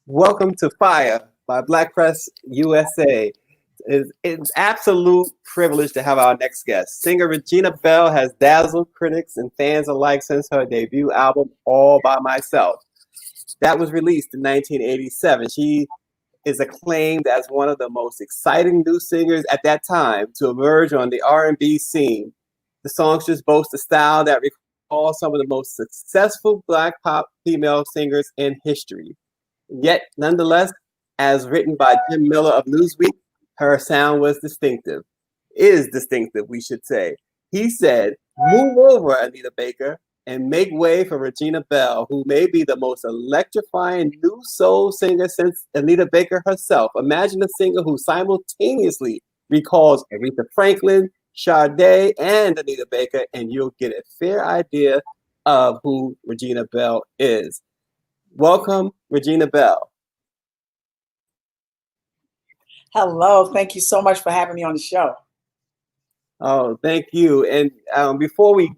Welcome to Fire by Black Press USA. It's absolute privilege to have our next guest. Singer Regina Belle has dazzled critics and fans alike since her debut album, All By Myself. That was released in 1987. She is acclaimed as one of the most exciting new singers at that time to emerge on the R&B scene. The songs just boast a style that recalls some of the most successful Black pop female singers in history. Yet, nonetheless, as written by Jim Miller of Newsweek, her sound was distinctive. Is distinctive, we should say. He said, "Move over, Anita Baker, and make way for Regina Belle, who may be the most electrifying new soul singer since Anita Baker herself. Imagine a singer who simultaneously recalls Aretha Franklin, Sade, and Anita Baker, and you'll get a fair idea of who Regina Belle is." Welcome, Regina Belle. Hello, thank you so much for having me on the show. Oh, thank you. And before we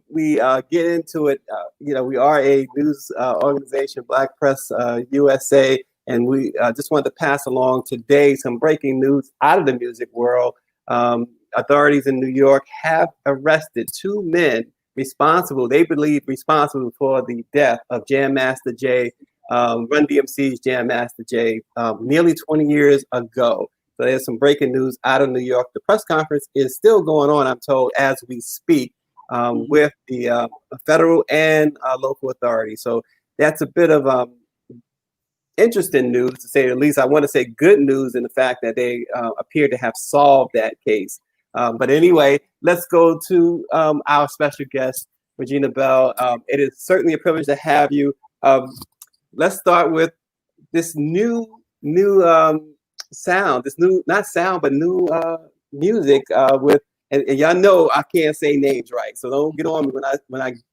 get into it, we are a news organization, Black Press USA, and we just wanted to pass along today some breaking news out of the music world. Authorities in New York have arrested two men they believe responsible for the death of Jam Master Jay, Run DMC's Jam Master Jay, nearly 20 years ago. So there's some breaking news out of New York. The press conference is still going on, I'm told, as we speak, with the federal and local authorities. So that's a bit of interesting news, to say the least. I want to say good news in the fact that they appear to have solved that case. But anyway, let's go to our special guest, Regina Belle. It is certainly a privilege to have you. Let's start with this new sound, this new, not sound, but new music with, and y'all know I can't say names right, so don't get on me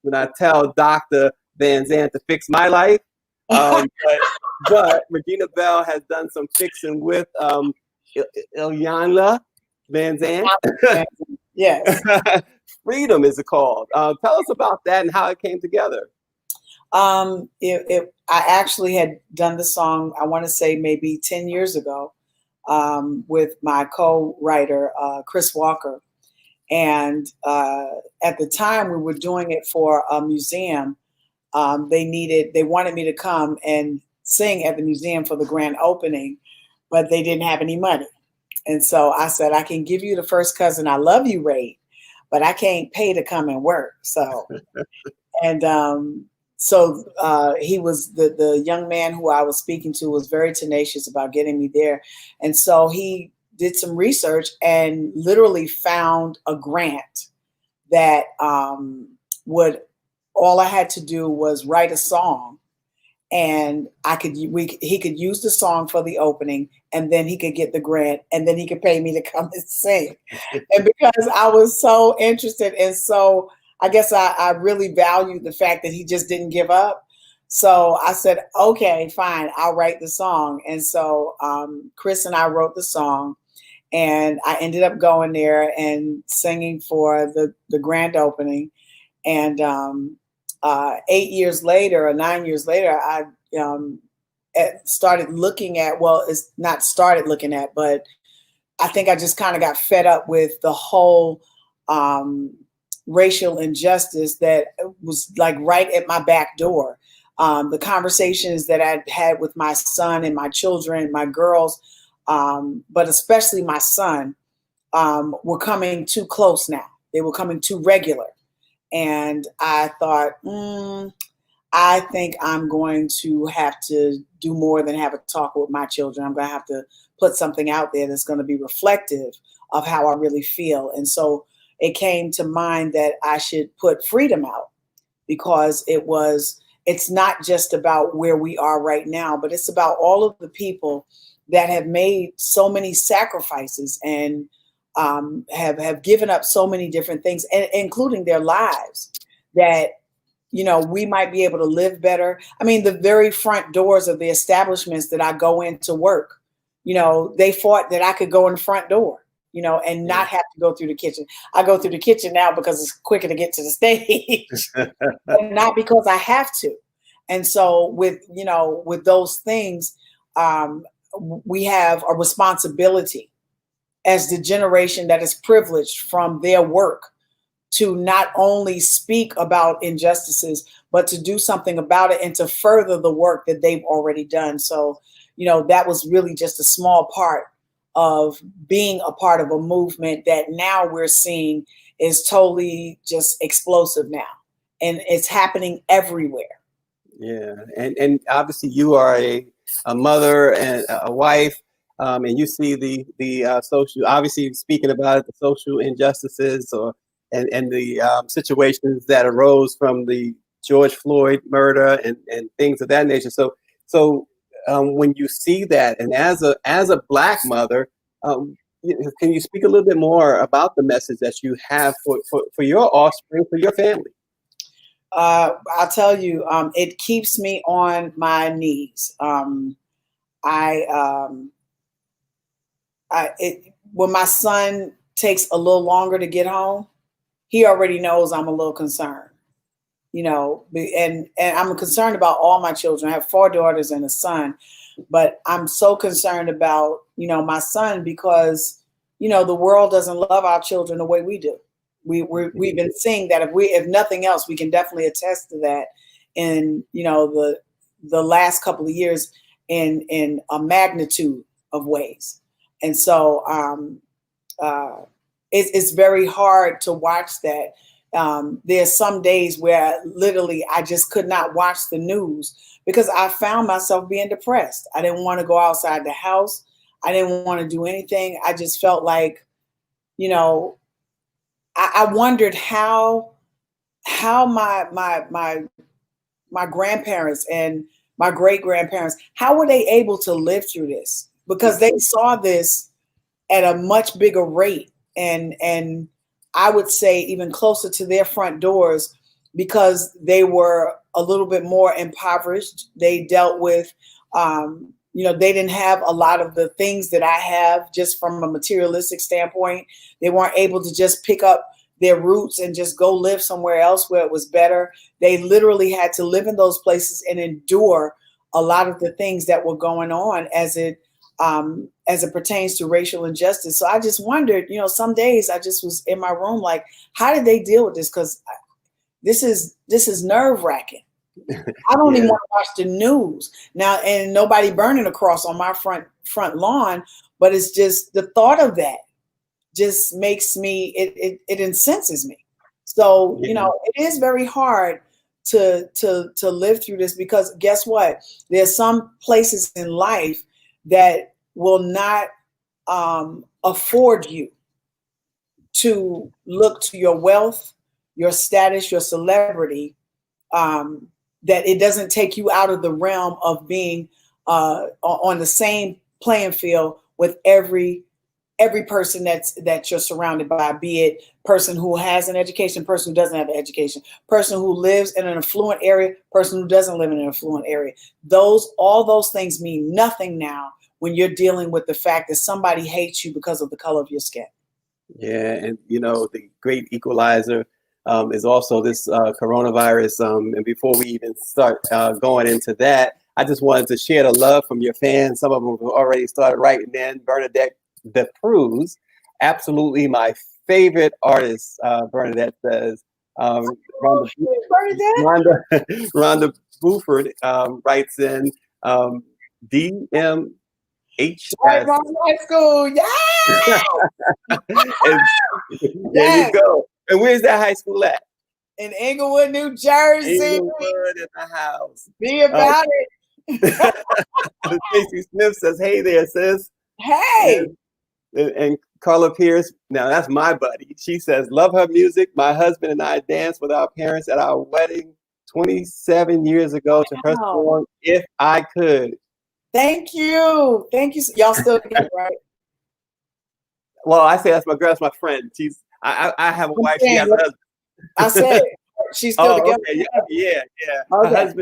when I tell Dr. Van Zandt to fix my life. But Regina Belle has done some fixing with Iyanla Van Zandt. Yes. Freedom is it called. Tell us about that and how it came together. I actually had done the song, I want to say maybe 10 years ago, with my co-writer, Chris Walker. And at the time we were doing it for a museum. They wanted me to come and sing at the museum for the grand opening, but they didn't have any money. And so I said, I can give you the First Cousin I Love You rate, but I can't pay to come and work. So, and so he was the young man who I was speaking to was very tenacious about getting me there. And so he did some research and literally found a grant that all I had to do was write a song, and he could use the song for the opening, and then he could get the grant, and then he could pay me to come and sing. And because I was so interested, and so I guess I really valued the fact that he just didn't give up. So I said, okay, fine, I'll write the song. And so Chris and I wrote the song, and I ended up going there and singing for the grand opening. And 8 years later or 9 years later, I started looking at, well, it's not started looking at, but I think I just kind of got fed up with the whole racial injustice that was like right at my back door. The conversations that I'd had with my son and my children, my girls, but especially my son, were coming too close now. They were coming too regular. And I thought, I think I'm going to have to do more than have a talk with my children. I'm going to have to put something out there that's going to be reflective of how I really feel. And so it came to mind that I should put Freedom out, because it's not just about where we are right now, but it's about all of the people that have made so many sacrifices and have given up so many different things, including their lives, that, we might be able to live better. I mean, the very front doors of the establishments that I go in to work, they fought that I could go in the front door, and not have to go through the kitchen. I go through the kitchen now because it's quicker to get to the stage, but not because I have to. And so with those things, we have a responsibility as the generation that is privileged from their work to not only speak about injustices, but to do something about it and to further the work that they've already done. So, that was really just a small part of being a part of a movement that now we're seeing is totally just explosive now. And it's happening everywhere. Yeah. And obviously you are a mother and a wife. And you see the social, obviously speaking about it, the social injustices and the situations that arose from the George Floyd murder and things of that nature. So when you see that, and as a Black mother, can you speak a little bit more about the message that you have for your offspring, for your family? I'll tell you, it keeps me on my knees. When my son takes a little longer to get home, he already knows I'm a little concerned, and I'm concerned about all my children. I have 4 daughters and a son, but I'm so concerned about, my son because, the world doesn't love our children the way we do. We've been seeing that if nothing else, we can definitely attest to that in, the last couple of years in a magnitude of ways. And so it's very hard to watch that. There's some days where literally I just could not watch the news because I found myself being depressed. I didn't want to go outside the house. I didn't want to do anything. I just felt like, I wondered how my grandparents and my great grandparents, how were they able to live through this? Because they saw this at a much bigger rate, and I would say even closer to their front doors because they were a little bit more impoverished. They dealt with, they didn't have a lot of the things that I have just from a materialistic standpoint. They weren't able to just pick up their roots and just go live somewhere else where it was better. They literally had to live in those places and endure a lot of the things that were going on as it pertains to racial injustice. So I just wondered, some days I just was in my room like, how did they deal with this? Because this is nerve-wracking. I don't even want to watch the news now, and nobody burning a cross on my front lawn, but it's just the thought of that just makes me, it incenses me. So, it is very hard to live through this because guess what? There's some places in life that will not afford you to look to your wealth, your status, your celebrity, that it doesn't take you out of the realm of being on the same playing field with every person that you're surrounded by, be it person who has an education, person who doesn't have an education, person who lives in an affluent area, person who doesn't live in an affluent area. All those things mean nothing now when you're dealing with the fact that somebody hates you because of the color of your skin. Yeah, and the great equalizer is also this coronavirus. And before we even start going into that, I just wanted to share the love from your fans. Some of them have already started writing in. Bernadette the Cruz, absolutely my favorite artist. Bernadette says. Rhonda Buford writes in DMHS. High school, yeah. There you go. And where's that high school at? In Englewood, New Jersey. Englewood in the house. Be about it. Stacey Smith says, "Hey there, sis." Hey. And Carla Pierce, now that's my buddy. She says, "Love her music. My husband and I danced with our parents at our wedding 27 years ago to her song, If I Could." Thank you. Y'all still together, right? Well, I say that's my girl, that's my friend. I have a wife, she has a husband. I said she's still together. Okay. Yeah. Okay.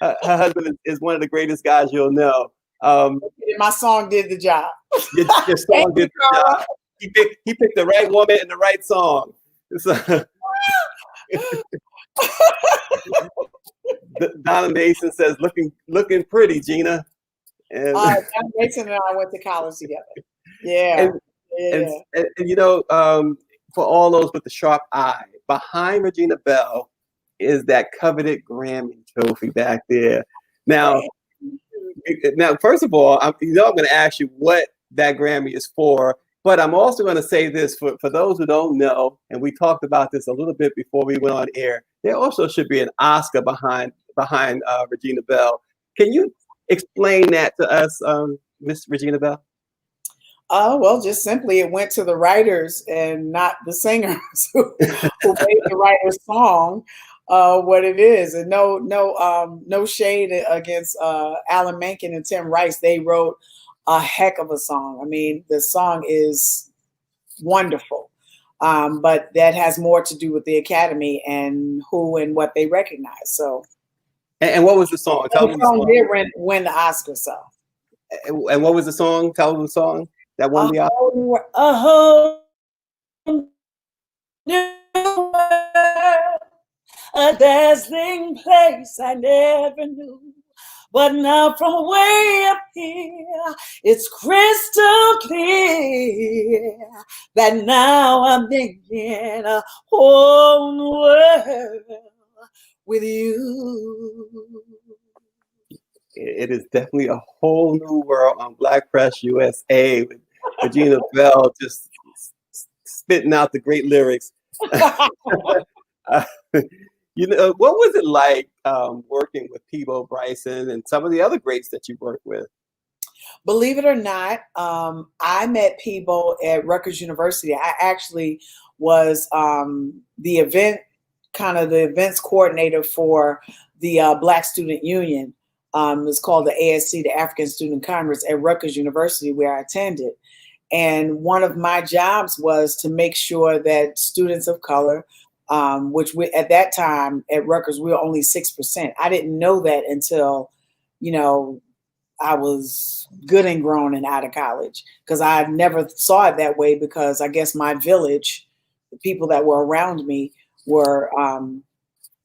Her husband is one of the greatest guys you'll know. My song did the job. Your song did the job. He picked the right woman and the right song. Donna Mason says, looking pretty, Gina. And, John Mason and I went to college together. Yeah. And you know, for all those with the sharp eye, behind Regina Belle is that coveted Grammy trophy back there. Now, first of all, I'm going to ask you what that Grammy is for, but I'm also going to say this for those who don't know, and we talked about this a little bit before we went on air. There also should be an Oscar behind Regina Belle. Can you explain that to us, Miss Regina Belle? Well, just simply it went to the writers and not the singers who made the writer's song what it is. And no shade against Alan Menken and Tim Rice. They wrote a heck of a song. I mean, the song is wonderful. But that has more to do with the Academy and who and what they recognize. So, and what was the song? Tell me the song. Did win the Oscar. So, and what was the song? Tell me the song that won the Oscar. A whole new world, a dazzling place I never knew. But now from way up here, it's crystal clear that now I'm in a whole new world with you. It is definitely a whole new world on Black Press USA with Regina Belle just spitting out the great lyrics. You know, what was it like working with Peabo Bryson and some of the other greats that you worked with? Believe it or not, I met Peabo at Rutgers University. I actually was the events coordinator for the Black Student Union. It's called the ASC, the African Student Congress, at Rutgers University, where I attended. And one of my jobs was to make sure that students of color, which at that time at Rutgers, we were only 6%. I didn't know that until, I was good and grown and out of college, because I never saw it that way, because I guess my village, the people that were around me were,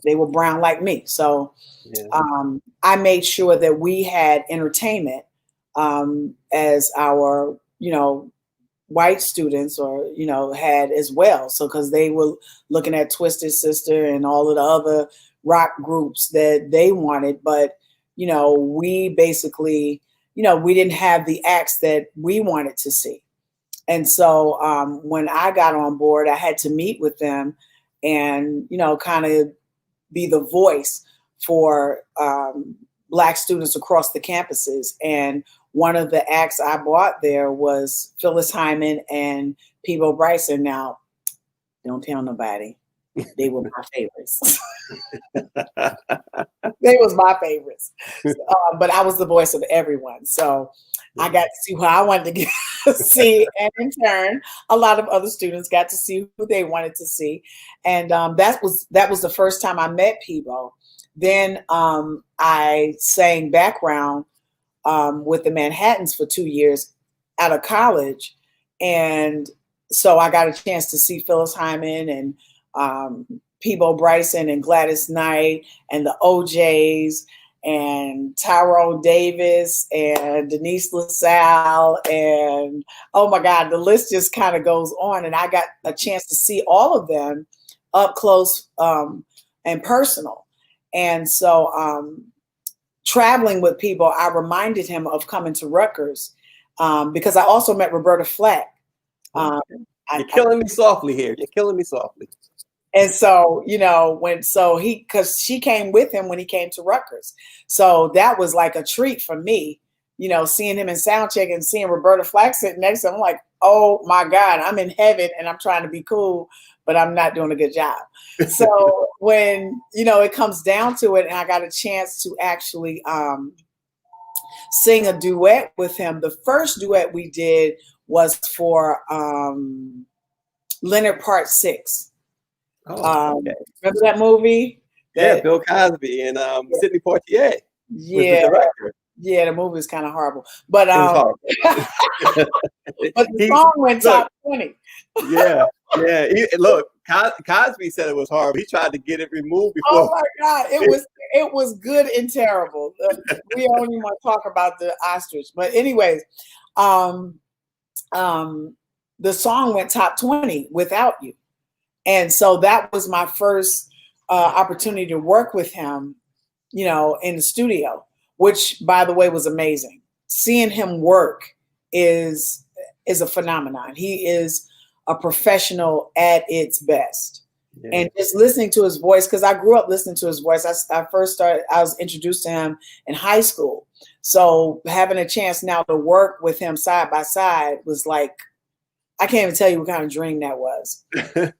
they were brown like me. So I made sure that we had entertainment as our, white students had as well. So, because they were looking at Twisted Sister and all of the other rock groups that they wanted. But, we basically, we didn't have the acts that we wanted to see. And so when I got on board, I had to meet with them and, kind of be the voice for Black students across the campuses. And one of the acts I brought there was Phyllis Hyman and Peabo Bryson. Now, don't tell nobody. They were my favorites. They was my favorites. But I was the voice of everyone. So I got to see who I wanted to see. And in turn, a lot of other students got to see who they wanted to see. And that was the first time I met Peabo. Then I sang background with the Manhattans for 2 years out of college. And so I got a chance to see Phyllis Hyman and Peabo Bryson and Gladys Knight and the OJs and Tyrone Davis and Denise LaSalle. And oh my God, the list just kind of goes on. And I got a chance to see all of them up close and personal. And so traveling with people, I reminded him of coming to Rutgers because I also met Roberta Flack. You're killing me softly here. You're killing me softly. And so, because she came with him when he came to Rutgers. So that was like a treat for me, seeing him in soundcheck and seeing Roberta Flack sitting next to him. I'm like, oh my God, I'm in heaven and I'm trying to be cool, but I'm not doing a good job. So when, it comes down to it and I got a chance to actually sing a duet with him. The first duet we did was for Leonard Part 6. Okay. Remember that movie? Yeah, Bill Cosby and Sidney Poitier. Yeah, was the director. Yeah, the movie was kind of horrible, but but the song went top 20. Yeah. Look, Cosby said it was horrible. He tried to get it removed before. Oh my God, it was it was good and terrible. We don't even want to talk about the ostrich. But anyways, the song went top 20, Without You. And so that was my first opportunity to work with him, you know, in the studio, which, by the way, was amazing. Seeing him work is a phenomenon. He is a professional at its best. Yeah. And just listening to his voice, because I grew up listening to his voice. I was introduced to him in high school. So having a chance now to work with him side by side was like, I can't even tell you what kind of dream that was. And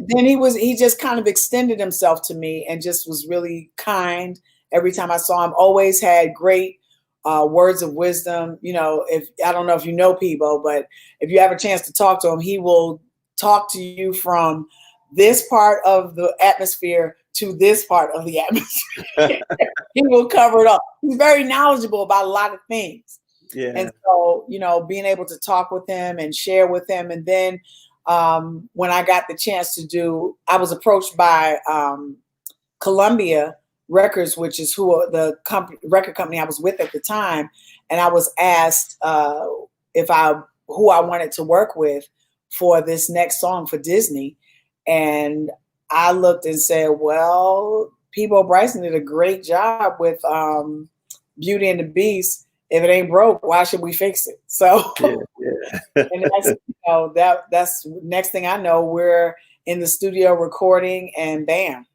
then he just kind of extended himself to me and just was really kind every time I saw him. Always had great words of wisdom. You know, I don't know if you know Peabo, but if you have a chance to talk to him, he will talk to you from this part of the atmosphere to this part of the atmosphere. He will cover it up. He's very knowledgeable about a lot of things. Yeah. And so, you know, being able to talk with him and share with him. And then when I got the chance I was approached by Columbia Records, which is the record company I was with at the time. And I was asked who I wanted to work with for this next song for Disney. And I looked and said, well, Peabo Bryson did a great job with Beauty and the Beast. If it ain't broke, why should we fix it? So, and that's next thing I know, we're in the studio recording, and bam.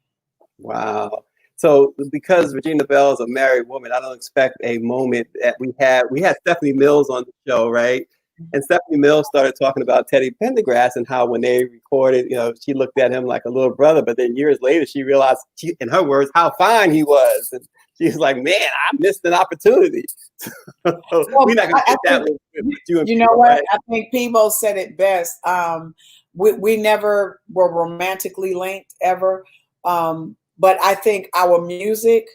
Wow. So because Regina Belle is a married woman, I don't expect a moment that we had Stephanie Mills on the show, right? And Stephanie Mills started talking about Teddy Pendergrass and how when they recorded, you know, she looked at him like a little brother, but then years later she realized, in her words, how fine he was. And she was like, man, I missed an opportunity. We're not going to get that with you. And you know what? Right? I think Peabo said it best. We never were romantically linked ever. But I think our music,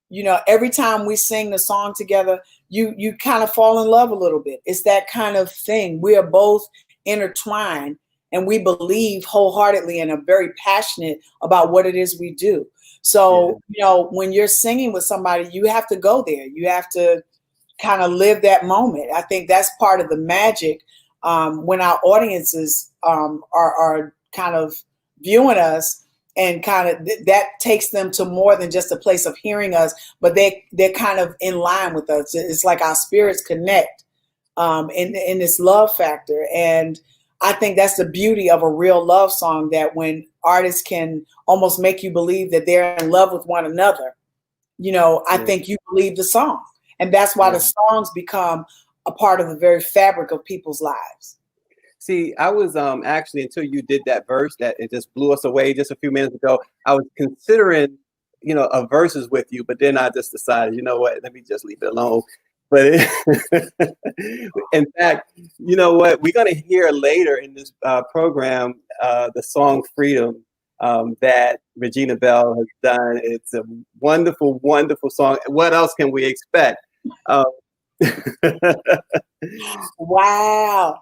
you know, every time we sing the song together, you kind of fall in love a little bit. It's that kind of thing. We are both intertwined, and we believe wholeheartedly and are very passionate about what it is we do. So, you know, when you're singing with somebody, you have to go there. You have to kind of live that moment. I think that's part of the magic when our audiences are kind of viewing us. And kind of that takes them to more than just a place of hearing us, but they're kind of in line with us. It's like our spirits connect in this love factor. And I think that's the beauty of a real love song, that when artists can almost make you believe that they're in love with one another, you know, I think you believe the song. And that's why the songs become a part of the very fabric of people's lives. See, I was actually, until you did that verse that it just blew us away just a few minutes ago, I was considering, you know, a verses with you, but then I just decided, you know what, let me just leave it alone. But in fact, you know what, we're going to hear later in this program the song Freedom that Regina Belle has done. It's a wonderful, wonderful song. What else can we expect? Wow.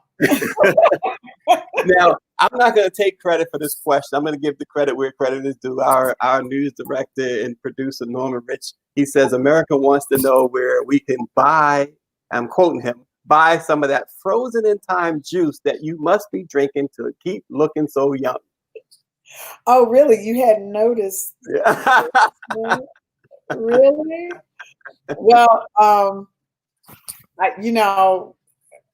Now, I'm not going to take credit for this question. I'm going to give the credit where credit is due. Our news director and producer, Norman Rich, he says, America wants to know where we can buy, I'm quoting him, buy some of that frozen in time juice that you must be drinking to keep looking so young. Oh, really? You hadn't noticed? Yeah. Really? Well, you know,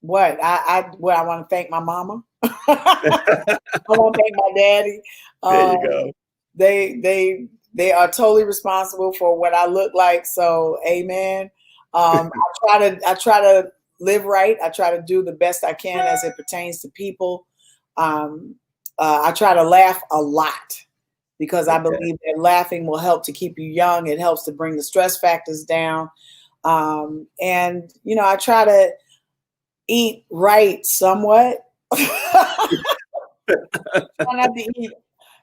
I want to thank my mama. I want to thank my daddy. There you go. They are totally responsible for what I look like. So, amen. I try to live right. I try to do the best I can as it pertains to people. I try to laugh a lot, because I believe that laughing will help to keep you young. It helps to bring the stress factors down. And, you know, I try to eat right somewhat.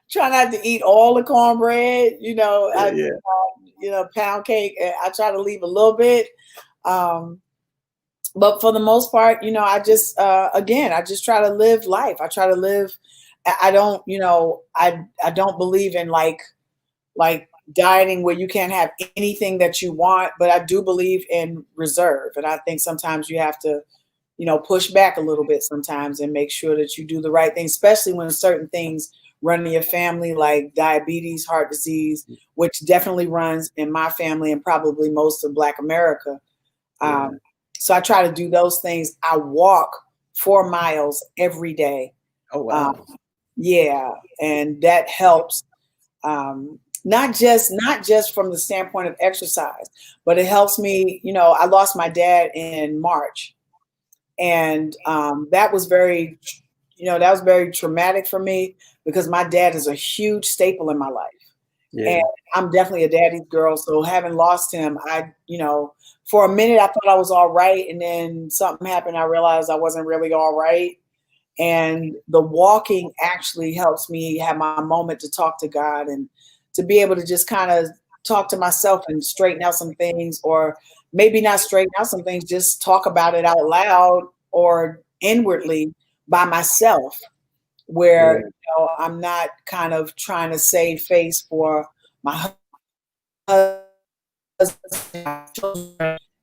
Try not to eat all the cornbread, you know, pound cake. I try to leave a little bit. But for the most part, you know, I just try to live life. I try to live. I don't, you know, I don't believe in like dieting where you can't have anything that you want, but I do believe in reserve. And I think sometimes you have to, push back a little bit sometimes and make sure that you do the right thing, especially when certain things run in your family, like diabetes, heart disease, which definitely runs in my family and probably most of Black America. So I try to do those things. I walk 4 miles every day. Oh, wow. Yeah. And that helps. Not just from the standpoint of exercise, but it helps me. I lost my dad in March, and that was very traumatic for me because my dad is a huge staple in my life. Yeah. And I'm definitely a daddy's girl. So having lost him, for a minute I thought I was all right, and then something happened. I realized I wasn't really all right. And the walking actually helps me have my moment to talk to God and to be able to just kind of talk to myself and straighten out some things, or maybe not straighten out some things, just talk about it out loud or inwardly by myself, where I'm not kind of trying to save face for my husband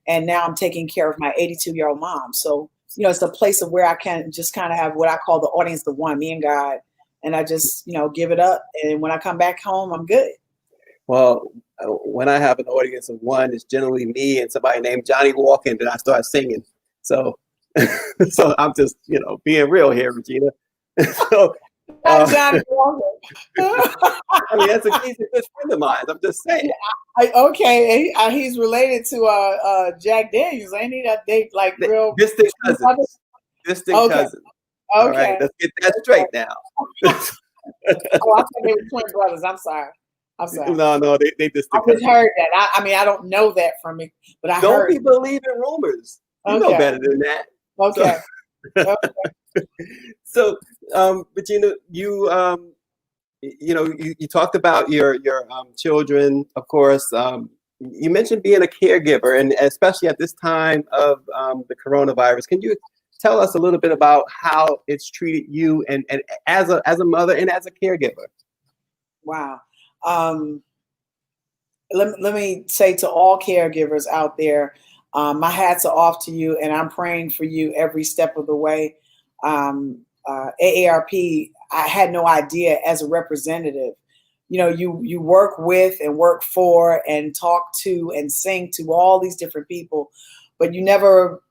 and now I'm taking care of my 82-year-old mom. So, it's a place of where I can just kind of have what I call the audience, the one, me and God. And I just, give it up. And when I come back home, I'm good. Well, when I have an audience of one, it's generally me and somebody named Johnny walking, then I start singing. So, so I'm just, being real here, Regina. So, Johnny Walker. I mean, he's a good friend of mine. I'm just saying. Okay, he's related to Jack Daniels, ain't he? That they like real distant cousins. Distant cousins. Okay, all right, let's get that straight now. I thought they were twin brothers. I'm sorry. No, they just. I just heard that. I mean, I don't know that from me, but I don't heard. be believing rumors. You know better than that. Okay. So, Regina, you talked about your children, of course. You mentioned being a caregiver, and especially at this time of the coronavirus. Can you tell us a little bit about how it's treated you and as a mother and as a caregiver? Wow. Let me say to all caregivers out there, my hats are off to you, and I'm praying for you every step of the way. AARP, I had no idea as a representative. You work with and work for and talk to and sing to all these different people, but you never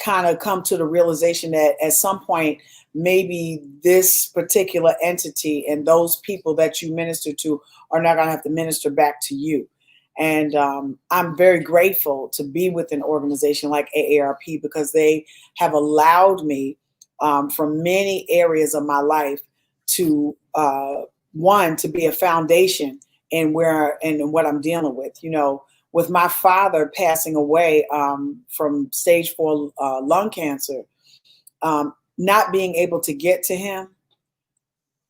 kind of come to the realization that at some point, maybe this particular entity and those people that you minister to are not going to have to minister back to you. And I'm very grateful to be with an organization like AARP because they have allowed me from many areas of my life to to be a foundation in what I'm dealing with. With my father passing away from stage 4 lung cancer, not being able to get to him.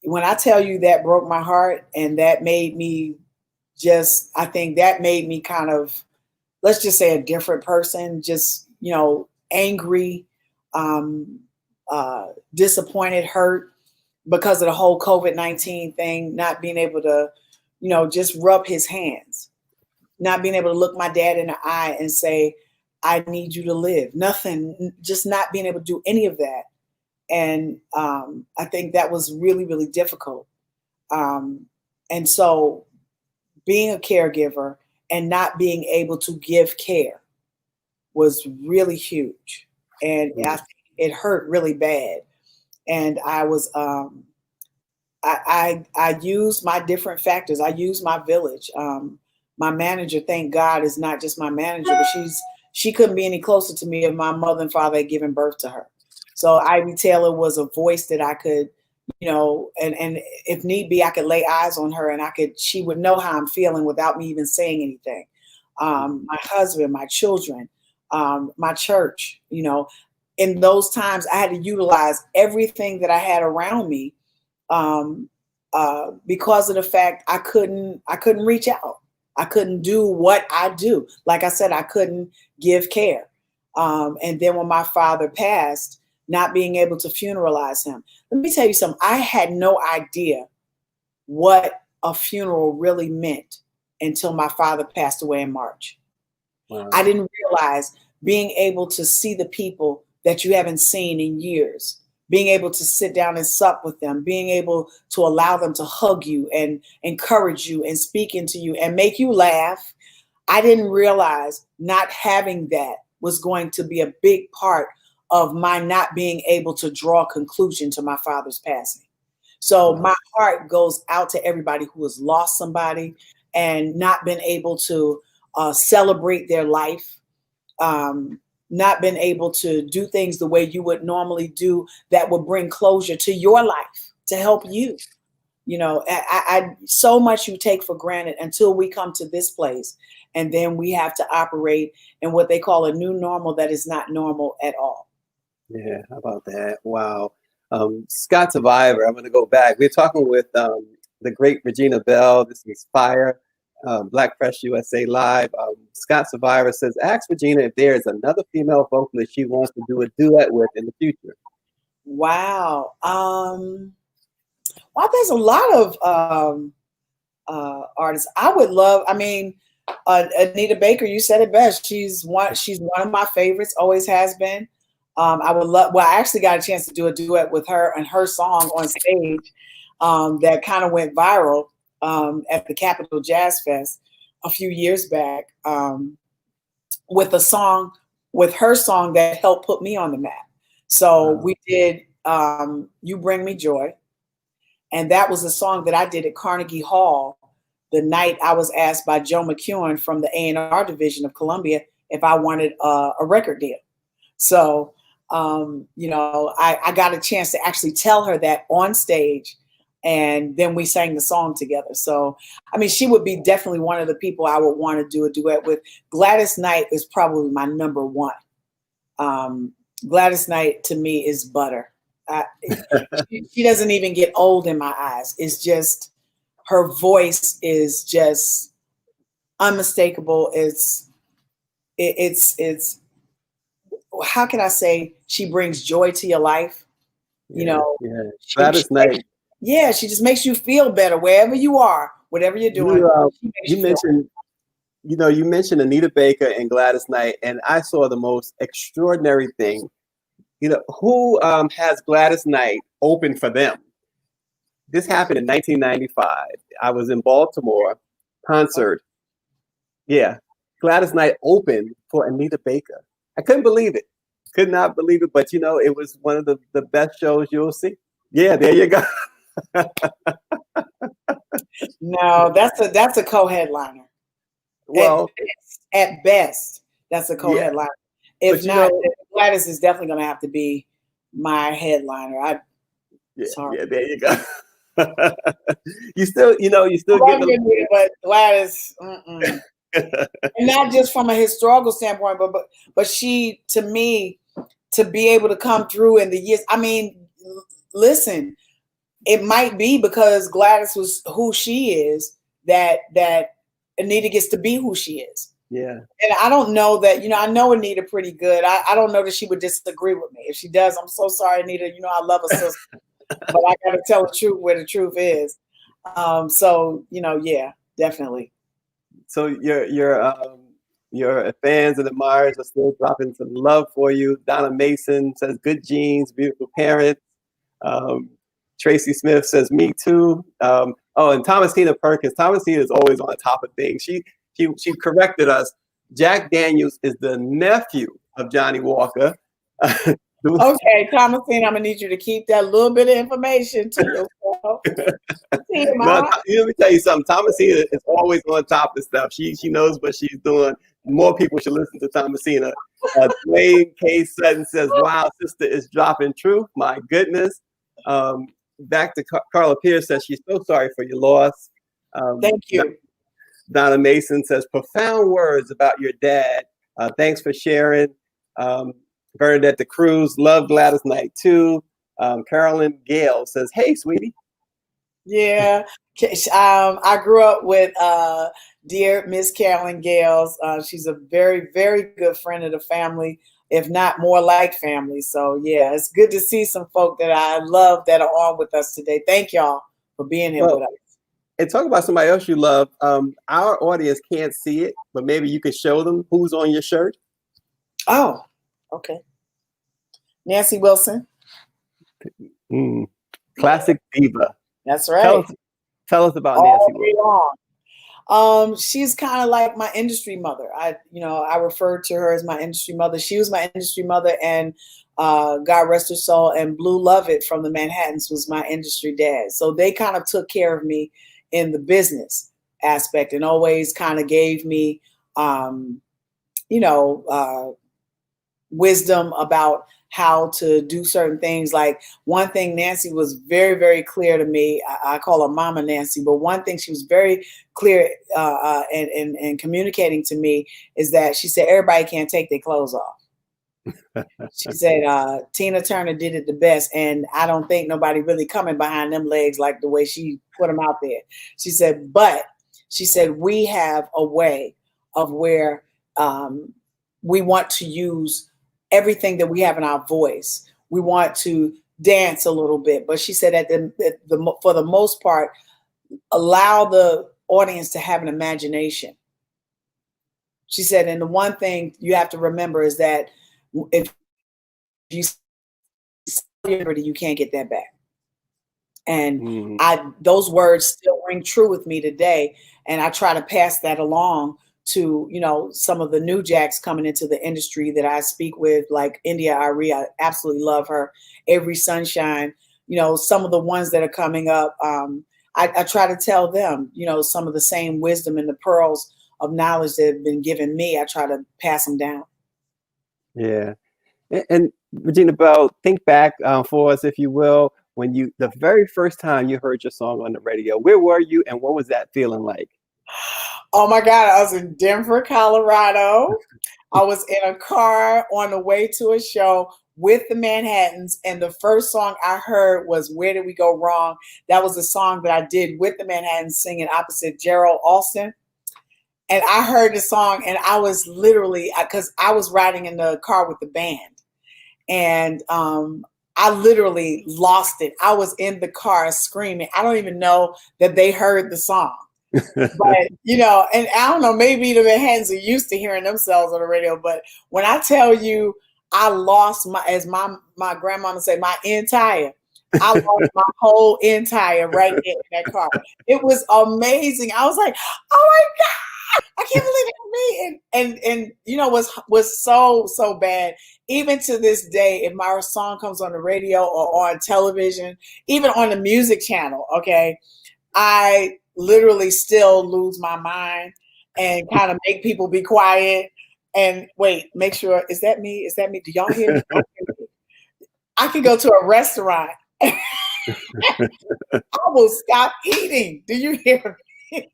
When I tell you that broke my heart, and that made me I think that made me kind of, let's just say, a different person, just, angry, disappointed, hurt because of the whole COVID-19 thing, not being able to, just rub his hands, not being able to look my dad in the eye and say, I need you to live. Nothing, just not being able to do any of that. And I think that was really, really difficult. And so being a caregiver and not being able to give care was really huge. And I think it hurt really bad. And I was, I used my different factors. I used my village. My manager, thank God, is not just my manager, but she couldn't be any closer to me if my mother and father had given birth to her. So Ivy Taylor was a voice that I could, and if need be, I could lay eyes on her and she would know how I'm feeling without me even saying anything. My husband, my children, my church, in those times I had to utilize everything that I had around me because of the fact I couldn't reach out. I couldn't do what I do. Like I said, I couldn't give care. And then when my father passed, not being able to funeralize him. Let me tell you something. I had no idea what a funeral really meant until my father passed away in March. Wow. I didn't realize being able to see the people that you haven't seen in years, being able to sit down and sup with them, being able to allow them to hug you and encourage you and speak into you and make you laugh. I didn't realize not having that was going to be a big part of my not being able to draw a conclusion to my father's passing. So my heart goes out to everybody who has lost somebody and not been able to celebrate their life, not been able to do things the way you would normally do that would bring closure to your life, to help you. You know, I so much you take for granted until we come to this place. And then we have to operate in what they call a new normal that is not normal at all. Yeah, how about that? Wow. Scott Survivor, I'm going to go back. We're talking with the great Regina Belle. This is Fire, Black Press USA Live. Scott Survivor says, ask Regina if there is another female vocalist she wants to do a duet with in the future. Wow. Well, there's a lot of artists. I would love, I mean, Anita Baker, you said it best. She's one of my favorites, always has been. I would love, well, I actually got a chance to do a duet with her and her song on stage that kind of went viral at the Capitol Jazz Fest a few years back with her song that helped put me on the map. So we did You Bring Me Joy. And that was a song that I did at Carnegie Hall the night I was asked by Joe McEwen from the A&R division of Columbia if I wanted a record deal. So, you know, I got a chance to actually tell her that on stage, and then we sang the song together. So, I mean, she would be definitely one of the people I would want to do a duet with. Gladys Knight is probably my number one. Gladys Knight to me is butter. She doesn't even get old in my eyes. It's just, her voice is just unmistakable. It's how can I say, she brings joy to your life. You know, Gladys Knight. Yeah, she just makes you feel better wherever you are, whatever you're doing. You mentioned Anita Baker and Gladys Knight, and I saw the most extraordinary thing. You know, who has Gladys Knight open for them? This happened in 1995. I was in Baltimore, concert. Yeah, Gladys Knight opened for Anita Baker. I couldn't believe it. Could not believe it, but you know, it was one of the best shows you'll see. Yeah, there you go. No, that's a co-headliner. Well, at best, that's a co-headliner. If not, Gladys is definitely going to have to be my headliner. Sorry. Yeah, there you go. you still get it, but Gladys, and not just from a historical standpoint, but she, to me, to be able to come through in the years. I mean, listen, it might be because Gladys was who she is that Anita gets to be who she is. Yeah. And I don't know that, you know, I know Anita pretty good. I don't know that she would disagree with me. If she does, I'm so sorry, Anita. You know, I love her sister, but I got to tell the truth where the truth is. So, you know, yeah, definitely. So your fans and admirers are still dropping some love for you. Donna Mason says, good genes, beautiful parents. Tracy Smith says, me too. And Thomasina Perkins. Thomasina is always on top of things. She corrected us. Jack Daniels is the nephew of Johnny Walker. Okay, Thomasina, I'm gonna need you to keep that little bit of information to yourself. Let me tell you something. Thomasina is always on top of stuff. She knows what she's doing. More people should listen to Thomasina. Dwayne K. Sutton says, wow, sister is dropping truth. My goodness. Back to Carla Pierce says she's so sorry for your loss. Thank you. Donna Mason says, profound words about your dad. Thanks for sharing. Bernadette de Cruz, love Gladys Knight too. Carolyn Gale says, hey, sweetie. Yeah. I grew up with dear Miss Carolyn Gales. She's a very, very good friend of the family, if not more like family. So yeah, it's good to see some folk that I love that are on with us today. Thank y'all for being here with us. And talk about somebody else you love. Our audience can't see it, but maybe you can show them who's on your shirt. Oh, okay. Nancy Wilson. Classic diva. That's right. Tell us about Nancy Wilson. She's kind of like my industry mother. I refer to her as my industry mother. She was my industry mother, and God rest her soul. And Blue Lovett from the Manhattans was my industry dad. So they kind of took care of me in the business aspect and always kind of gave me, wisdom about how to do certain things. Like one thing, Nancy was very, very clear to me. I call her Mama Nancy, but one thing she was very clear in communicating to me is that she said, everybody can't take their clothes off. She said, Tina Turner did it the best. And I don't think nobody really coming behind them legs like the way she put them out there. She said, we have a way of where we want to use everything that we have in our voice. We want to dance a little bit. But she said for the most part, allow the audience to have an imagination. She said, and the one thing you have to remember is that if you liberty, you can't get that back. And those words still ring true with me today. And I try to pass that along to, some of the new jacks coming into the industry that I speak with, like India Ari. I absolutely love her. Avery Sunshine, some of the ones that are coming up. I try to tell them, some of the same wisdom and the pearls of knowledge that have been given me. I try to pass them down. Yeah. And Regina Belle, think back for us, if you will, when the very first time you heard your song on the radio. Where were you and what was that feeling like? Oh my God, I was in Denver, Colorado. I was in a car on the way to a show with the Manhattans, and the first song I heard was Where Did We Go Wrong? That was a song that I did with the Manhattans singing opposite Gerald Alston. And I heard the song, and I was literally, because I was riding in the car with the band, and I literally lost it. I was in the car screaming. I don't even know that they heard the song. But, and I don't know, maybe the Manhattans are used to hearing themselves on the radio. But when I tell you, I lost as my grandmama say, my entire. I lost my whole entire right there in that car. It was amazing. I was like, oh my God, I can't believe it was me. And was so bad. Even to this day, if my song comes on the radio or on television, even on the music channel, okay, I literally still lose my mind and kind of make people be quiet and wait, make sure, is that me? Is that me? Do y'all hear me? I can go to a restaurant. I will stop eating. Do you hear me?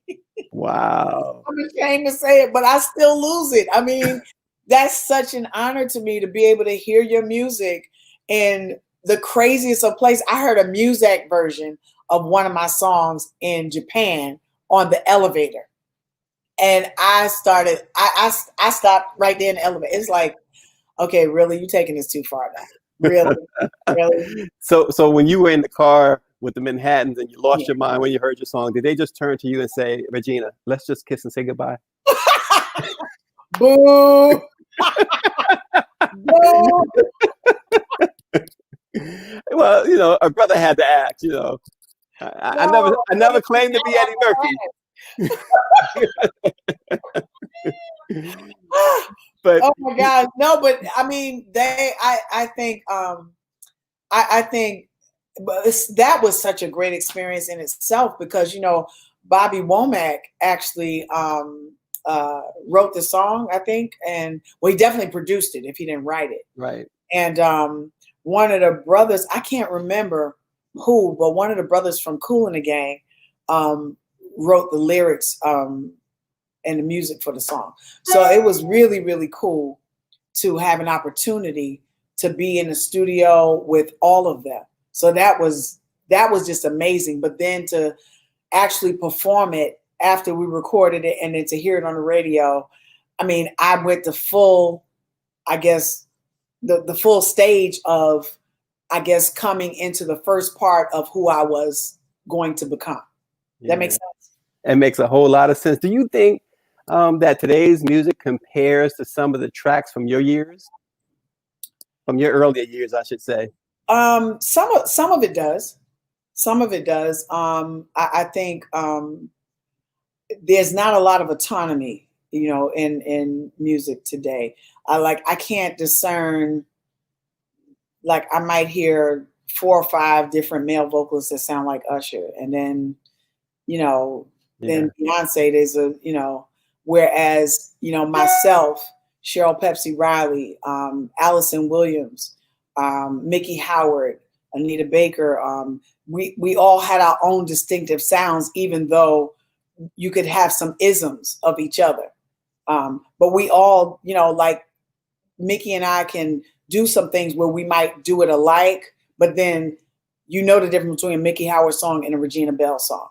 Wow. I'm ashamed to say it, but I still lose it. I mean, that's such an honor to me to be able to hear your music in the craziest of places. I heard a Muzak version of one of my songs in Japan on the elevator. And I stopped right there in the elevator. It's like, okay, really? You taking this too far now. Really? Really? So when you were in the car with the Manhattans and you lost your mind when you heard your song, did they just turn to you and say, Regina, let's just kiss and say goodbye? Boo! Boo! Well, a brother had to act, I never claimed to be Eddie Murphy. But oh my God, no! But I mean, I think that was such a great experience in itself because Bobby Womack actually wrote the song, I think, and he definitely produced it if he didn't write it. Right. And one of the brothers, I can't remember who, but one of the brothers from Kool and the Gang wrote the lyrics and the music for the song. So it was really, really cool to have an opportunity to be in the studio with all of them. So that was just amazing. But then to actually perform it after we recorded it and then to hear it on the radio, I mean, I went the full, I guess, the full stage of, I guess, coming into the first part of who I was going to become. That makes sense. It makes a whole lot of sense. Do you think that today's music compares to some of the tracks from your years? From your earlier years, I should say. Some of it does. Some of it does. I think there's not a lot of autonomy, in music today. I can't discern. Like I might hear 4 or 5 different male vocalists that sound like Usher, and then, then Beyonce. There's whereas myself, Cheryl Pepsi Riley, Allison Williams, Mickey Howard, Anita Baker. We all had our own distinctive sounds, even though you could have some isms of each other. But we all, like Mickey and I can do some things where we might do it alike, but then the difference between a Mickey Howard song and a Regina Belle song.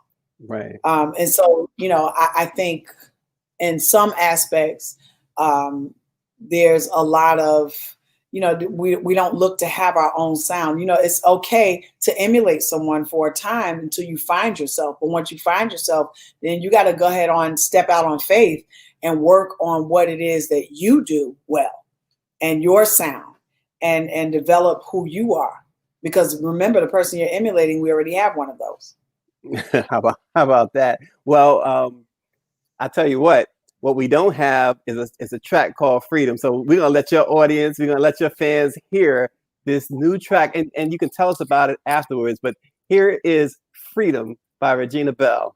Right. And so, I think in some aspects, there's a lot of, we don't look to have our own sound. It's okay to emulate someone for a time until you find yourself. But once you find yourself, then you got to go ahead on, step out on faith and work on what it is that you do well and your sound and develop who you are. Because remember, the person you're emulating, we already have one of those. How about that? Well, I tell you what we don't have is a track called Freedom. So we're going to let your audience, we're going to let your fans hear this new track, and you can tell us about it afterwards. But here is Freedom by Regina Belle.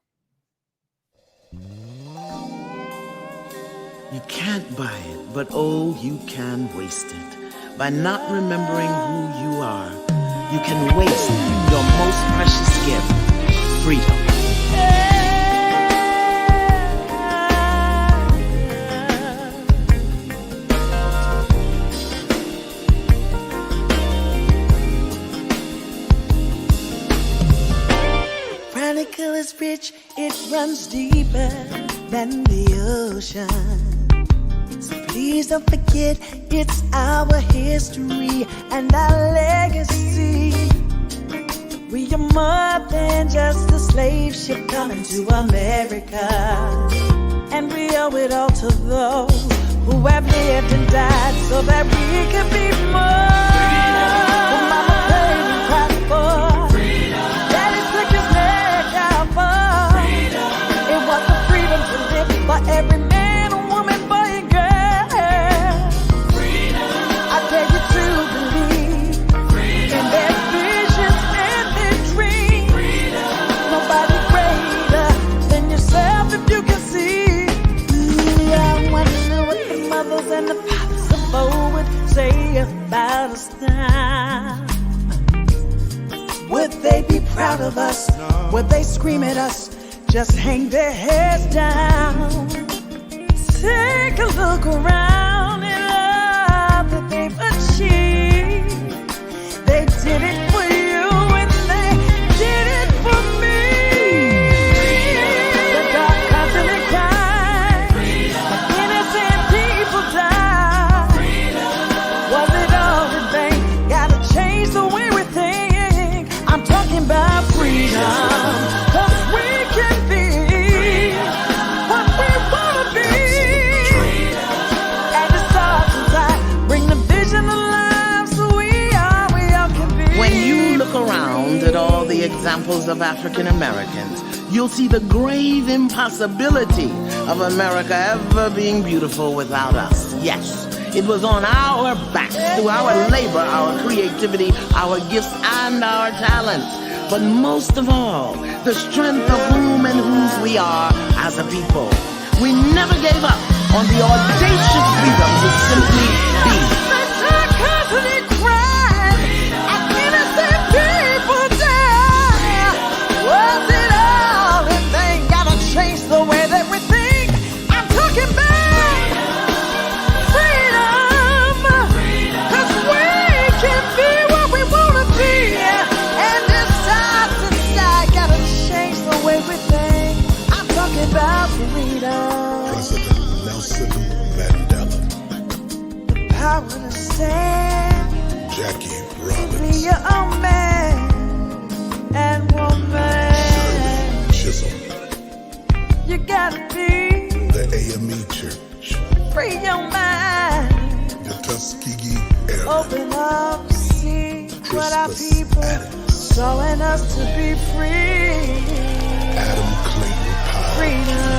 You can't buy it, but oh, you can waste it. By not remembering who you are, you can waste your most precious gift, freedom. Chronicle is rich, it runs deeper than the ocean. So please don't forget, it's our history and our legacy. We are more than just a slave ship coming to America. And we owe it all to those who have lived and died so that we could be more. Freedom. Mama prayed and cried for. Freedom. Daddy took his leg out for. Freedom. It was the freedom to live for every man, woman, boy, and girl. Freedom. I dare you to believe. Freedom. In their visions and their dreams. Freedom. Nobody greater than yourself if you can see. I want to know what the mothers and the fathers of old would say about us now. Would they be proud of us? No. Would they scream at us? Just hang their heads down. Take a look around at all that they've achieved. They did it for you and they did it for me. Freedom. The dark continent kind. Freedom. But innocent people die. Freedom. Was it all in vain? Gotta change the way we think. I'm talking about freedom. Cause we can be what we wanna be. And it starts inside. Bring the vision alive so we all can be. When you look around at all the examples of African Americans, you'll see the grave impossibility of America ever being beautiful without us. Yes, it was on our backs, through our labor, our creativity, our gifts, and our talents. But most of all, the strength of whom and whose we are as a people. We never gave up on the audacious freedom to simply be. Was it all in vain? Gotta change the way that we think. I'm talking about freedom. Cause we can be what we wanna be. And it starts inside. Gotta change the way we think. I'm talking about freedom. President Nelson Mandela. The power to stand. Jackie Be Robinson. your own man and woman. Shirley Chisholm. gotta be. The AME Church. Free your mind. The Tuskegee area. Open up, see what our Crispus people Attucks. showing us to be free. Adam Clayton Powell. Freedom.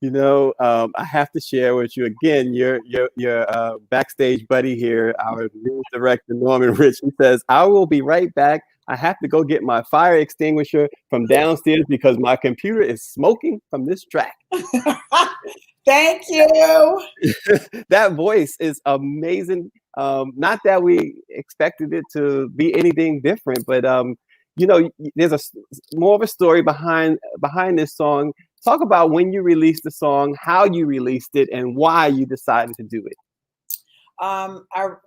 You know, I have to share with you again, your backstage buddy here, our news director, Norman Rich. He says, I will be right back. I have to go get my fire extinguisher from downstairs because my computer is smoking from this track. Thank you. That voice is amazing. Not that we expected it to be anything different, but you know, there's more of a story behind this song. Talk about when you released the song, how you released it, and why you decided to do it.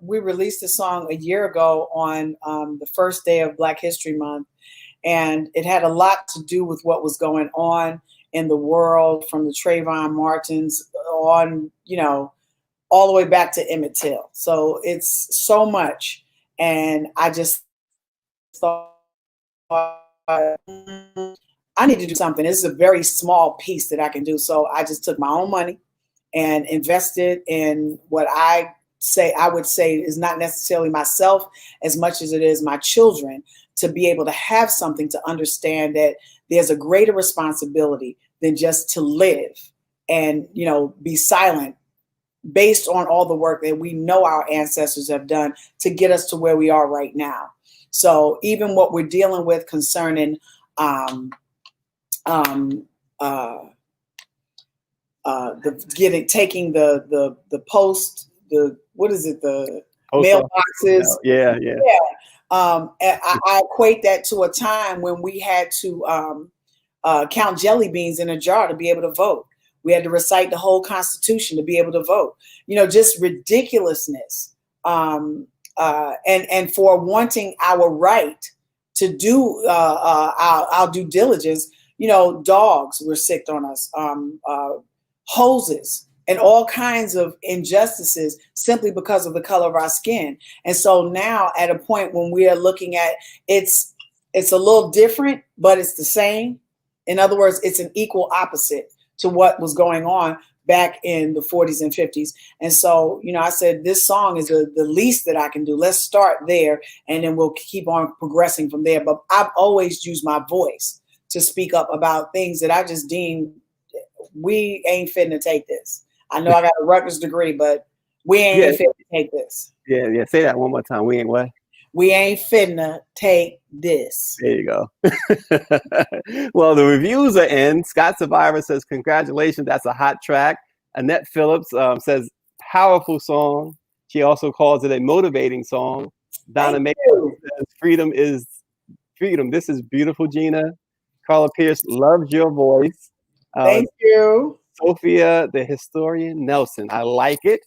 We released the song a year ago on the first day of Black History Month, and it had a lot to do with what was going on in the world, from the Trayvon Martins on, you know, all the way back to Emmett Till. So it's so much, and I just thought, I need to do something. This is a very small piece that I can do. So I just took my own money and invested in what I would say is not necessarily myself as much as it is my children, to be able to have something to understand that there's a greater responsibility than just to live and, you know, be silent based on all the work that we know our ancestors have done to get us to where we are right now. So even what we're dealing with concerning taking the post, the mailboxes. Yeah. I equate that to a time when we had to count jelly beans in a jar to be able to vote. We had to recite the whole Constitution to be able to vote. You know, just ridiculousness. And for wanting our right to do our due diligence. You know, dogs were sicked on us, hoses, and all kinds of injustices simply because of the color of our skin. And so now at a point when we are looking at it's a little different, but it's the same. In other words, it's an equal opposite to what was going on back in the 40s and 50s. And so, you know, I said, this song is the least that I can do. Let's start there, and then we'll keep on progressing from there. But I've always used my voice to speak up about things that I just deem we ain't fitting to take this. I know I got a Rutgers degree, but we ain't fitting to take this. Yeah. Say that one more time. We ain't what? We ain't fitting to take this. There you go. Well, the reviews are in. Scott Survivor says, congratulations, that's a hot track. Annette Phillips says, powerful song. She also calls it a motivating song. Donna May says, freedom is freedom. This is beautiful, Gina. Carla Pierce loves your voice. Thank you. Sophia, the historian Nelson, I like it.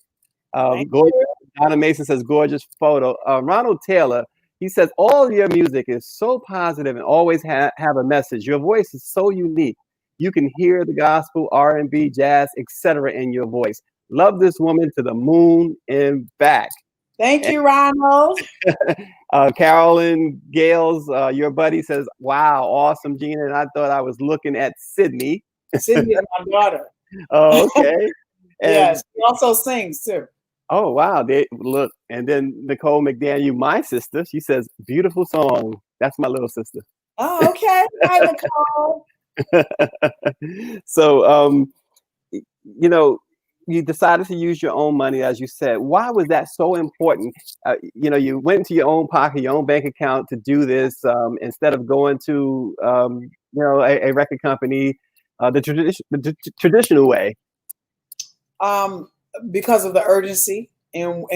Donna Mason says, gorgeous photo. Ronald Taylor, he says, all your music is so positive and always have a message. Your voice is so unique. You can hear the gospel, R&B, jazz, etc. in your voice. Love this woman to the moon and back. Thank you, Ronald. Carolyn Gales, your buddy, says, wow, awesome, Gina. And I thought I was looking at Sydney. Sydney is my daughter. Oh, okay. Yes, she also sings too. Oh, wow. Look. And then Nicole McDaniel, my sister, she says, beautiful song. That's my little sister. Oh, okay. Hi, Nicole. So, you know, you decided to use your own money, as you said. Why was that so important? You know, you went into your own pocket, your own bank account to do this instead of going to, you know, a record company the traditional way. Because of the urgency and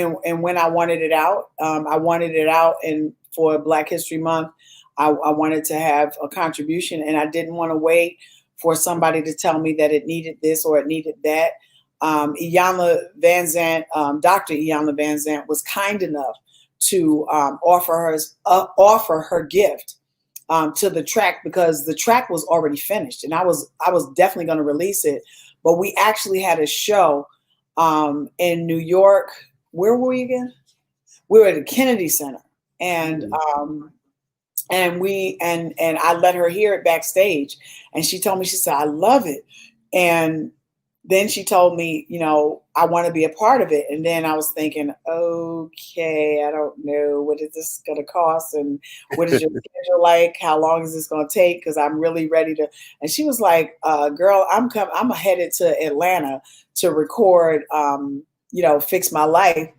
when I wanted it out. I wanted it out, and for Black History Month, I wanted to have a contribution, and I didn't want to wait for somebody to tell me that it needed this or it needed that. Iyanla Vanzant, Dr. Iyanla Vanzant was kind enough to offer her gift to the track because the track was already finished, and I was definitely going to release it. But we actually had a show in New York. Where were we again? We were at the Kennedy Center, and I let her hear it backstage, and she told me, she said, I love it. And then she told me, you know, I want to be a part of it. And then I was thinking, okay, I don't know, what is this going to cost? And what is your schedule like? How long is this going to take? Because I'm really ready to. And she was like, girl, I'm headed to Atlanta to record, you know, Fix My Life.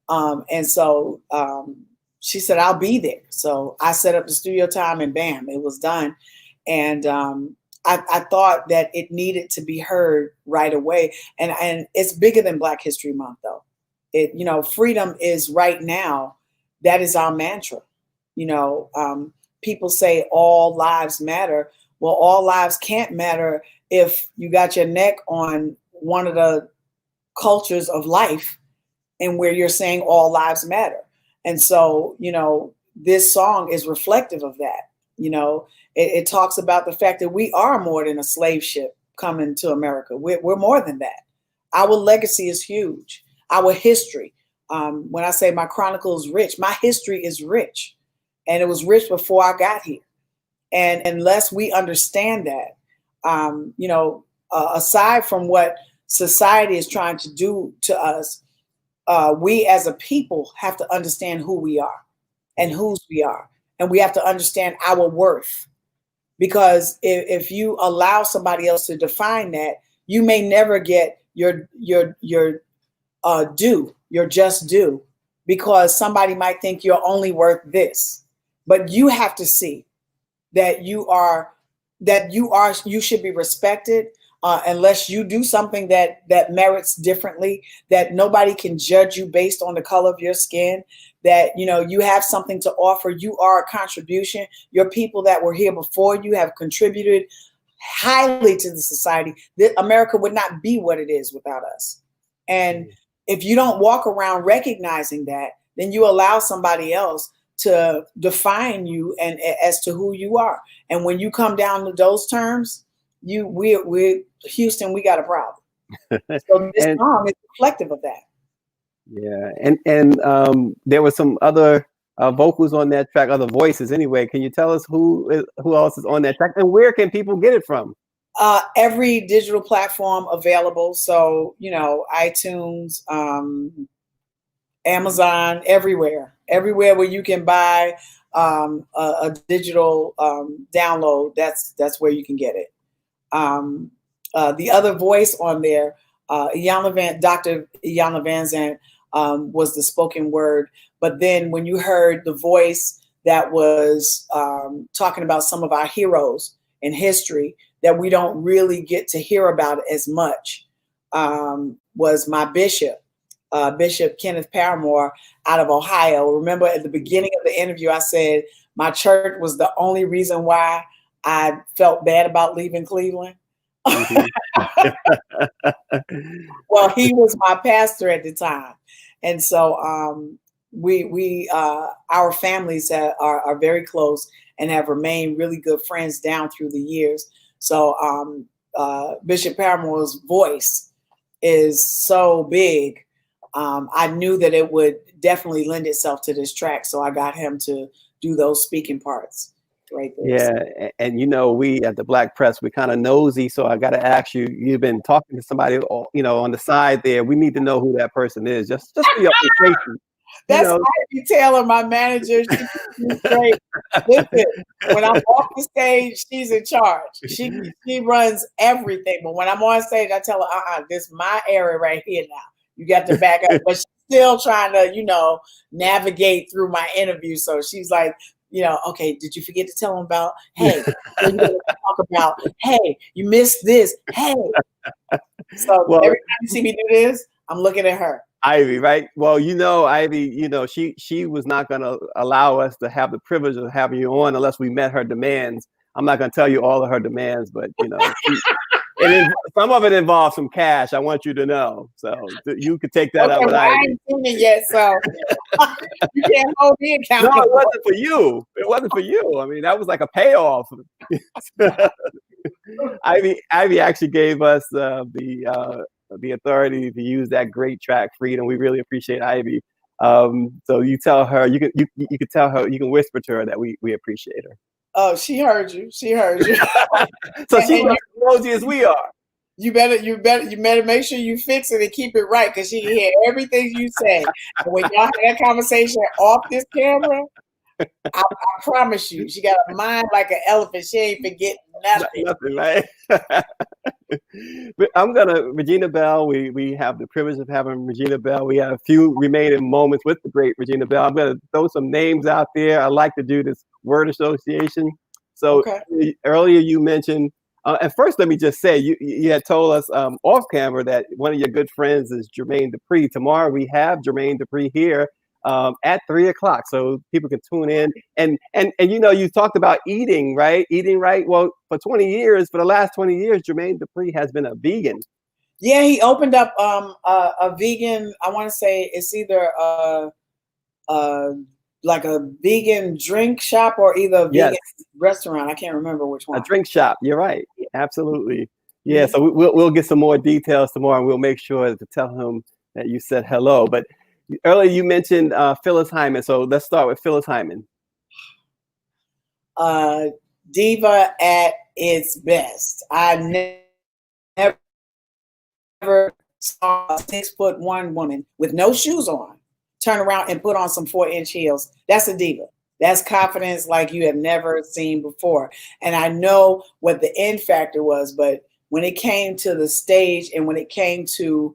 And so she said, I'll be there. So I set up the studio time and bam, it was done. And I thought that it needed to be heard right away. And it's bigger than Black History Month, though. It, you know, freedom is right now. That is our mantra. You know, people say all lives matter. Well, all lives can't matter if you got your neck on one of the cultures of life and where you're saying all lives matter. And so, you know, this song is reflective of that. You know, it talks about the fact that we are more than a slave ship coming to America. We're more than that. Our legacy is huge. Our history. When I say my chronicle is rich, my history is rich. And it was rich before I got here. And unless we understand that, you know, aside from what society is trying to do to us, we as a people have to understand who we are and whose we are. And we have to understand our worth. Because if you allow somebody else to define that, you may never get your due, your just due, because somebody might think you're only worth this. But you have to see that you should be respected. Unless you do something that merits differently, that nobody can judge you based on the color of your skin, that, you know, you have something to offer. You are a contribution. Your people that were here before you have contributed highly to the society. America would not be what it is without us. And if you don't walk around recognizing that, then you allow somebody else to define you and as to who you are. And when you come down to those terms, we're Houston, we got a problem. So this song is reflective of that. Yeah, and there were some other vocals on that track, other voices. Anyway, can you tell us who else is on that track, and where can people get it from? Every digital platform available. So, you know, iTunes, Amazon, everywhere where you can buy a digital download. That's where you can get it. The other voice on there, Dr. Iyanla Vanzant, was the spoken word. But then when you heard the voice that was talking about some of our heroes in history that we don't really get to hear about as much, was my bishop, Bishop Kenneth Paramore out of Ohio. Remember at the beginning of the interview, I said my church was the only reason why I felt bad about leaving Cleveland. Mm-hmm. Well, he was my pastor at the time. And so our families are very close and have remained really good friends down through the years. So Bishop Paramore's voice is so big. I knew that it would definitely lend itself to this track. So I got him to do those speaking parts. Right there. Yeah, and you know, we at the Black Press, we're kind of nosy, so I got to ask you. You've been talking to somebody, you know, on the side there. We need to know who that person is, just for your appreciation. That's Ivy Taylor, my manager. She's great. Listen, when I'm off the stage, she's in charge. She runs everything. But when I'm on stage, I tell her, this is my area right here now. You got to back up. But she's still trying to, you know, navigate through my interview. So she's like, you know, okay, did you forget to tell them about, hey, we're going to talk about, hey, you missed this, hey. So every time you see me do this, I'm looking at her. Ivy, right? Well, you know, Ivy, you know, she was not going to allow us to have the privilege of having you on unless we met her demands. I'm not going to tell you all of her demands, but, you know, some of it involves some cash. I want you to know, so you could take that up. Well, I ain't seen it yet, so you can't hold me accountable. No, it wasn't for you. It wasn't for you. I mean, that was like a payoff. Ivy actually gave us the authority to use that great track, Freedom. We really appreciate Ivy. So you tell her, you can tell her, you can whisper to her that we appreciate her. Oh, she heard you. She heard you. So she's as nosy as we are. You better make sure you fix it and keep it right, because she can hear everything you say. And when y'all have that conversation off this camera, I promise you, she got a mind like an elephant. She ain't forgetting nothing. Nothing, right? But Regina Belle, we have the privilege of having Regina Belle. We have a few remaining moments with the great Regina Belle. I'm going to throw some names out there. I like to do this word association. So earlier you mentioned, and first let me just say, you had told us off camera that one of your good friends is Jermaine Dupri. Tomorrow we have Jermaine Dupri here at 3:00, so people can tune in. And you talked about eating right. Well, for the last 20 years, Jermaine Dupri has been a vegan. Yeah, he opened up a vegan. I want to say it's either like a vegan drink shop or either a vegan restaurant. I can't remember which one. A drink shop. You're right. Absolutely. Yeah. So we'll get some more details tomorrow, and we'll make sure to tell him that you said hello. But earlier you mentioned Phyllis Hyman. So let's start with Phyllis Hyman. Diva at its best. I never saw a 6'1" woman with no shoes on turn around and put on some 4-inch heels. That's a diva. That's confidence like you have never seen before. And I know what the end factor was, but when it came to the stage and when it came to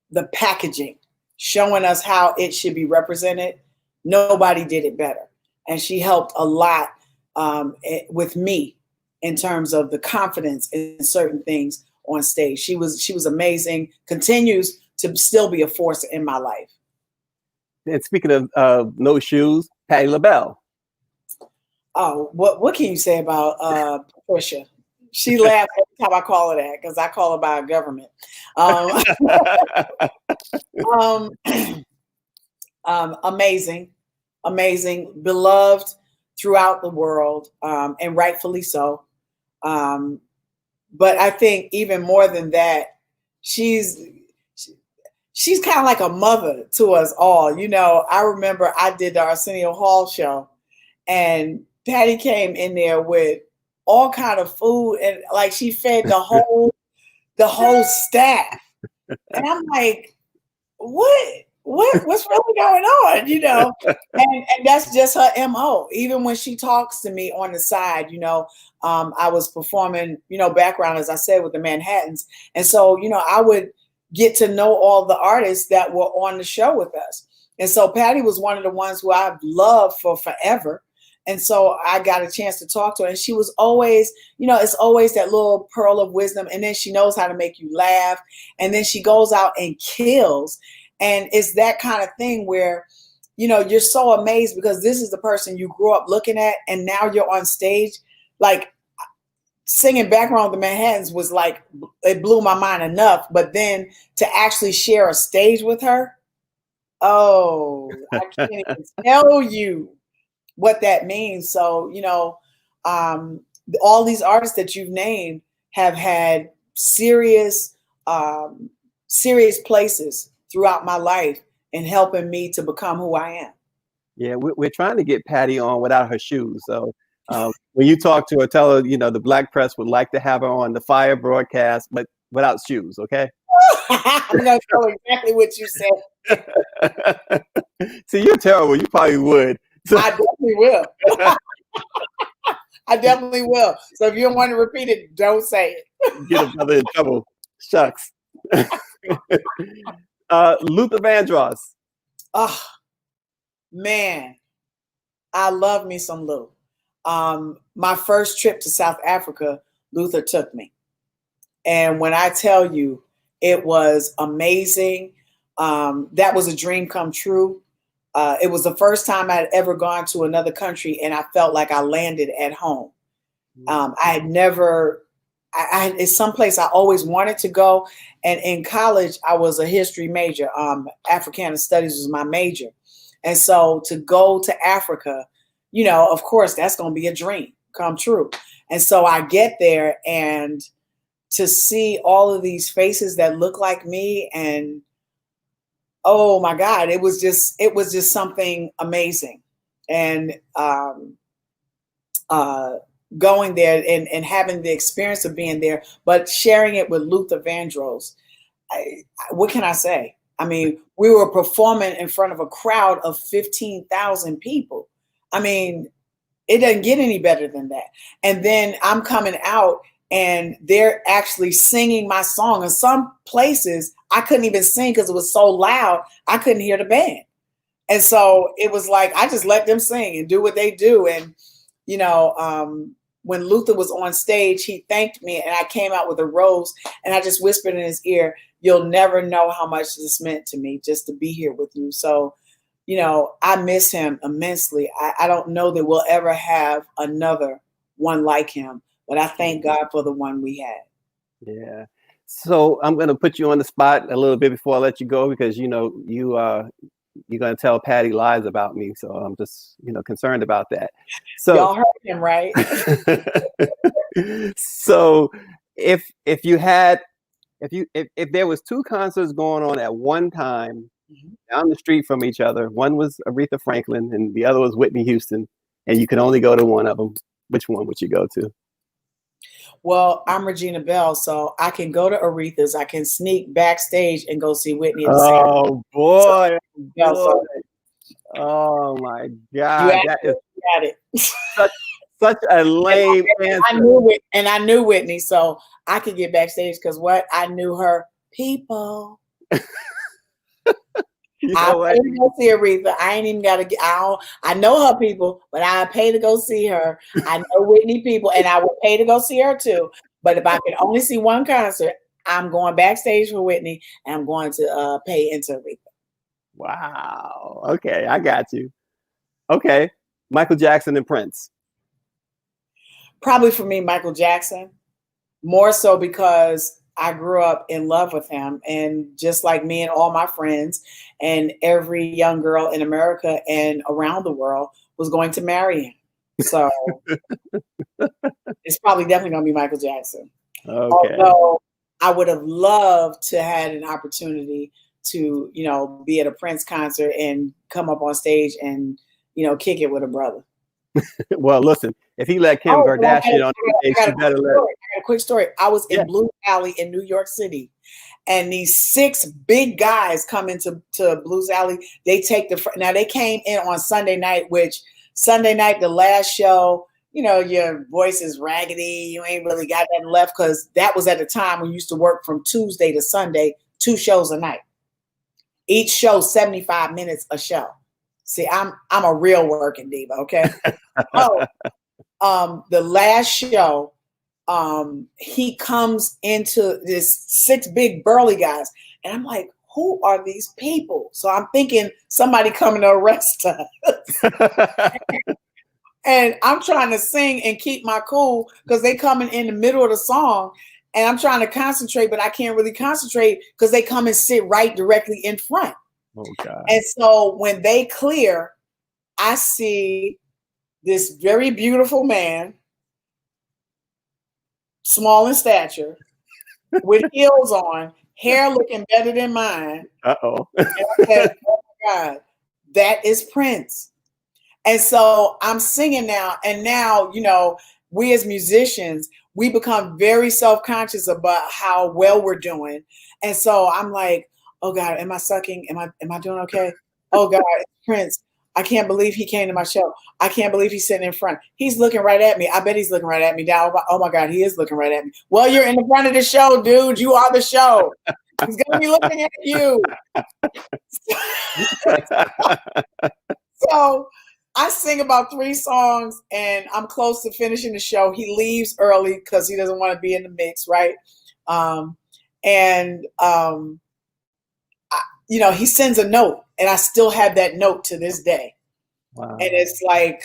the packaging, showing us how it should be represented, nobody did it better. And she helped a lot with me in terms of the confidence in certain things on stage. She was amazing, continues to still be a force in my life. And speaking of no shoes, Patti LaBelle. Oh, what can you say about Patricia? She laughs every time I call her that, because I call her by a government. Amazing, beloved throughout the world, and rightfully so. But I think even more than that, she's kind of like a mother to us all. I remember I did the Arsenio Hall show, and Patti came in there with all kind of food, and like she fed the whole staff. And I'm like, what's really going on? And that's just her MO. Even when she talks to me on the side, I was performing, background, as I said, with the Manhattans. And so, I would get to know all the artists that were on the show with us. And so Patti was one of the ones who I've loved for forever. And so I got a chance to talk to her, and she was always, it's always that little pearl of wisdom. And then she knows how to make you laugh. And then she goes out and kills. And it's that kind of thing where, you're so amazed because this is the person you grew up looking at. And now you're on stage, like singing background with the Manhattans was like, it blew my mind enough. But then to actually share a stage with her, oh, I can't even tell you what that means. So, all these artists that you've named have had serious places throughout my life in helping me to become who I am. Yeah, we're trying to get Patti on without her shoes. So when you talk to her, tell her, the Black press would like to have her on the Fire broadcast, but without shoes, okay? I'm going to tell her exactly what you said. See, you're terrible. You probably would. I definitely will. I definitely will. So if you don't want to repeat it, don't say it. Get a brother in trouble. Shucks. Luther Vandross. Oh, man. I love me some Lou. My first trip to South Africa, Luther took me. And when I tell you, it was amazing. That was a dream come true. It was the first time I'd ever gone to another country, and I felt like I landed at home. I had never, it's someplace I always wanted to go. And in college, I was a history major. Africana studies was my major. And so to go to Africa, you know, of course, that's going to be a dream come true. And so I get there, and to see all of these faces that look like me, and oh my God, it was just something amazing. And going there and having the experience of being there, but sharing it with Luther Vandross. What can I say? I mean, we were performing in front of a crowd of 15,000 people. I mean, it doesn't get any better than that. And then I'm coming out and they're actually singing my song. In some places, I couldn't even sing because it was so loud, I couldn't hear the band. And so it was like, I just let them sing and do what they do. And, you know, when Luther was on stage, he thanked me, and I came out with a rose, and I just whispered in his ear, "You'll never know how much this meant to me just to be here with you." So, you know, I miss him immensely. I don't know that we'll ever have another one like him, but I thank God for the one we had. Yeah. So I'm going to put you on the spot a little bit before I let you go, because, you know, you're going to tell Patti lies about me. So I'm just, you know, concerned about that. So y'all heard him, right? So if there was two concerts going on at one time down the street from each other, one was Aretha Franklin and the other was Whitney Houston, and you could only go to one of them, which one would you go to? Well, I'm Regina Belle, so I can go to Aretha's. I can sneak backstage and go see Whitney. Oh boy! So, oh my God! That is it. such a lame answer. I knew it, and I knew Whitney, so I could get backstage because I knew her people. You know I paid to go see Aretha. I ain't even got to get. I know her people, but I pay to go see her. I know Whitney people, and I would pay to go see her too. But if I could only see one concert, I'm going backstage for Whitney, and I'm going to pay into Aretha. Wow. Okay, I got you. Okay, Michael Jackson and Prince. Probably for me, Michael Jackson, more so because I grew up in love with him, and just like me and all my friends and every young girl in America and around the world was going to marry him. So it's probably definitely going to be Michael Jackson. Okay. Although I would have loved to have an opportunity to, you know, be at a Prince concert and come up on stage and, you know, kick it with a brother. Well, listen, if he let Kim Kardashian on stage, you better let. I got a quick story. I was in Blue Alley in New York City, and these 6 big guys come into Blues Alley. They take now they came in on Sunday night, which Sunday night, the last show, you know, your voice is raggedy. You ain't really got nothing left, because that was at the time when you used to work from Tuesday to Sunday, 2 shows a night. Each show 75 minutes a show. See, I'm a real working diva, okay? The last show, he comes into this 6 big burly guys, and I'm like, who are these people? So I'm thinking somebody coming to arrest us. And I'm trying to sing and keep my cool because they coming in the middle of the song, and I'm trying to concentrate, but I can't really concentrate because they come and sit right directly in front. Oh, God. And so when they clear, I see this very beautiful man, small in stature, with heels on, hair looking better than mine. Uh-oh. And I said, oh my God, that is Prince. And so I'm singing now, and now, you know, we as musicians, we become very self-conscious about how well we're doing. And so I'm like, oh God, am I sucking? Am I doing okay? Oh God, it's Prince. I can't believe he came to my show. I can't believe he's sitting in front. He's looking right at me. I bet he's looking right at me now. Oh my God, he is looking right at me. Well, you're in the front of the show, dude. You are the show. He's gonna be looking at you. So I sing about 3 songs, and I'm close to finishing the show. He leaves early because he doesn't want to be in the mix, right? You know, he sends a note, and I still have that note to this day. Wow. And it's like,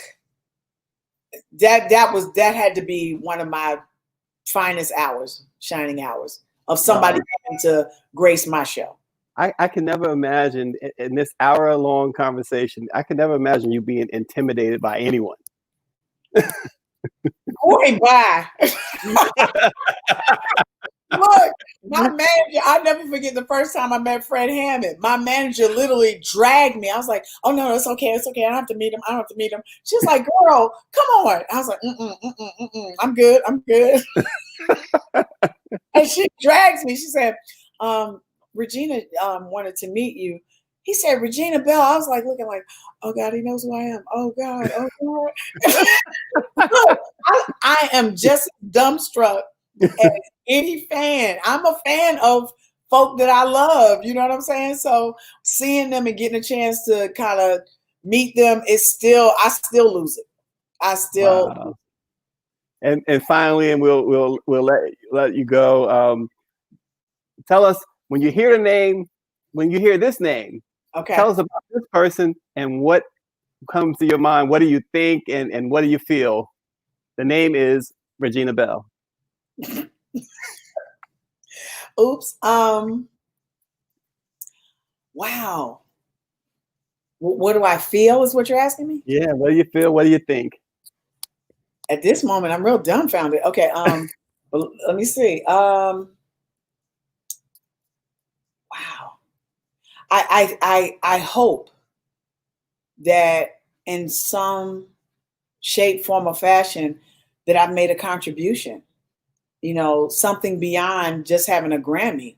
that had to be one of my finest hours, shining hours of somebody coming to grace my show. I can never imagine in this hour-long conversation, I can never imagine you being intimidated by anyone. Boy, bye. Look, my manager, I'll never forget the first time I met Fred Hammond. My manager literally dragged me. I was like, oh, no, it's okay. It's okay. I don't have to meet him. She's like, girl, come on. I was like, I'm good. And she drags me. She said, Regina wanted to meet you. He said, Regina Belle. I was like, looking like, oh God, he knows who I am. Oh God. Look, I am just dumbstruck as any fan. I'm a fan of folk that I love. You know what I'm saying? So seeing them and getting a chance to kind of meet them I still lose it. Wow. And finally, and we'll let you go. Tell us when you hear this name. Okay. Tell us about this person and what comes to your mind. What do you think and what do you feel? The name is Regina Belle. Oops. Wow. What do I feel is what you're asking me? Yeah. What do you feel? What do you think? At this moment, I'm real dumbfounded. Okay. Well, let me see. Wow. I hope that in some shape, form, or fashion that I've made a contribution, you know, something beyond just having a Grammy.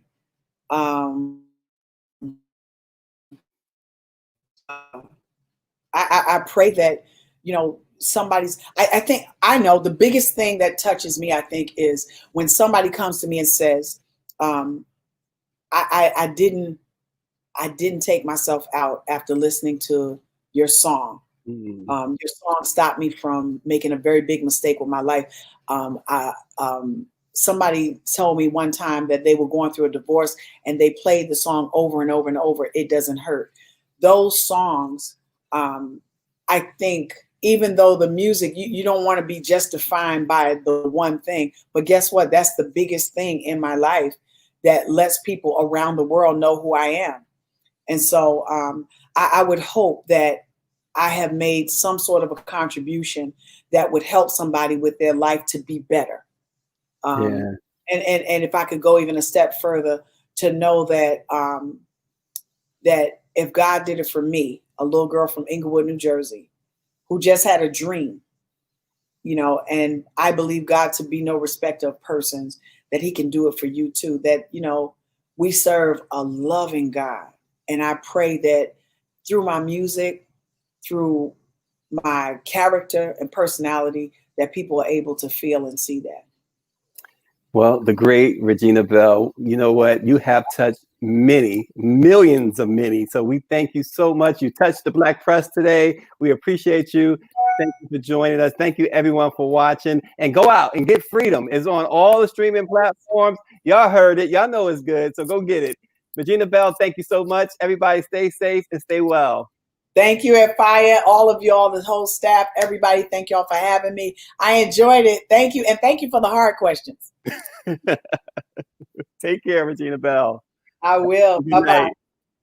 I pray that, you know, I think I know the biggest thing that touches me, I think, is when somebody comes to me and says, I didn't take myself out after listening to your song. Mm. Your song stopped me from making a very big mistake with my life. Somebody told me one time that they were going through a divorce and they played the song over and over and over. It Doesn't Hurt. Those songs, I think, even though the music, you don't want to be just defined by the one thing, but guess what? That's the biggest thing in my life that lets people around the world know who I am. And so I would hope that I have made some sort of a contribution that would help somebody with their life to be better. And if I could go even a step further, to know that that if God did it for me, a little girl from Englewood, New Jersey, who just had a dream, you know, and I believe God to be no respecter of persons, that he can do it for you too. That, you know, we serve a loving God. And I pray that through my music, through my character and personality, that people are able to feel and see that. Well, the great Regina Belle, you know what? You have touched many, millions of many. So we thank you so much. You touched the Black press today. We appreciate you. Thank you for joining us. Thank you, everyone, for watching. And go out and get Freedom. It's on all the streaming platforms. Y'all heard it. Y'all know it's good. So go get it. Regina Belle, thank you so much. Everybody stay safe and stay well. Thank you at Fire, all of y'all, the whole staff, everybody. Thank y'all for having me. I enjoyed it. Thank you. And thank you for the hard questions. Take care, Regina Belle. I will. Bye-bye.